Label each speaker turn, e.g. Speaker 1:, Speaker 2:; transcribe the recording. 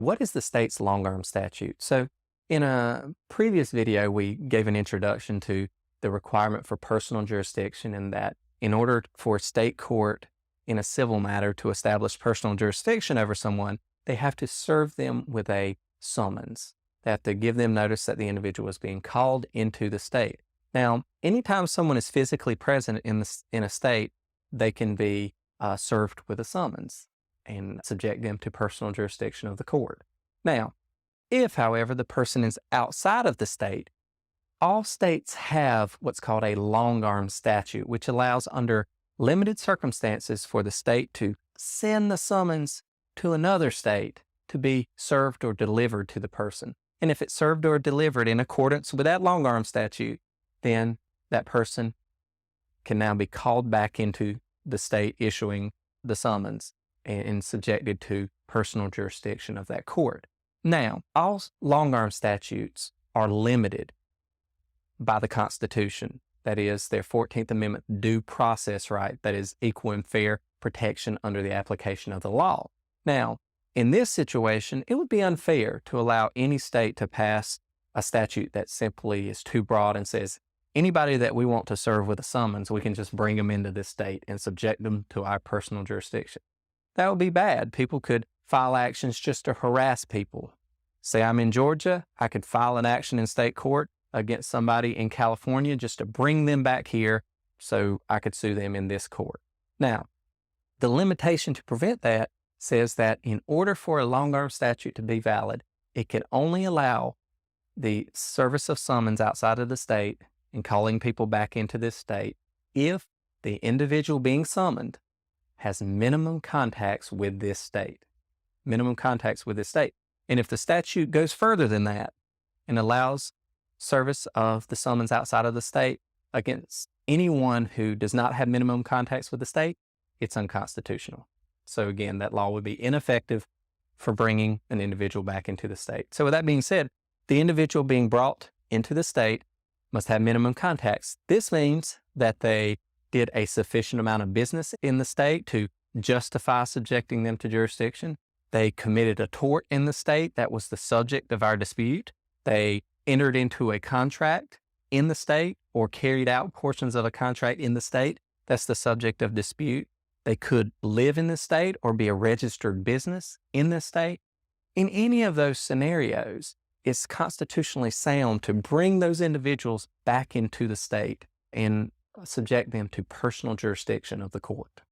Speaker 1: What is the state's long-arm statute? So in a previous video, we gave an introduction to the requirement for personal jurisdiction, and that in order for a state court in a civil matter to establish personal jurisdiction over someone, they have to serve them with a summons. They have to give them notice that the individual is being called into the state. Now, anytime someone is physically present in a state, they can be served with a summons and subject them to personal jurisdiction of the court. Now, if, however, the person is outside of the state, all states have what's called a long-arm statute, which allows under limited circumstances for the state to send the summons to another state to be served or delivered to the person. And if it's served or delivered in accordance with that long-arm statute, then that person can now be called back into the state issuing the summons and subjected to personal jurisdiction of that court. Now, all long-arm statutes are limited by the Constitution. That is, their 14th Amendment due process right, that is equal and fair protection under the application of the law. Now, in this situation, it would be unfair to allow any state to pass a statute that simply is too broad and says, anybody that we want to serve with a summons, we can just bring them into this state and subject them to our personal jurisdiction. That would be bad. People could file actions just to harass people. Say I'm in Georgia, I could file an action in state court against somebody in California just to bring them back here so I could sue them in this court. Now, the limitation to prevent that says that in order for a long-arm statute to be valid, it can only allow the service of summons outside of the state and calling people back into this state if the individual being summoned has minimum contacts with this state. Minimum contacts with this state. And if the statute goes further than that and allows service of the summons outside of the state against anyone who does not have minimum contacts with the state, it's unconstitutional. So again, that law would be ineffective for bringing an individual back into the state. So with that being said, the individual being brought into the state must have minimum contacts. This means that they did a sufficient amount of business in the state to justify subjecting them to jurisdiction. They committed a tort in the state that was the subject of our dispute. They entered into a contract in the state or carried out portions of a contract in the state that's the subject of dispute. They could live in the state or be a registered business in the state. In any of those scenarios, it's constitutionally sound to bring those individuals back into the state and subject them to personal jurisdiction of the court.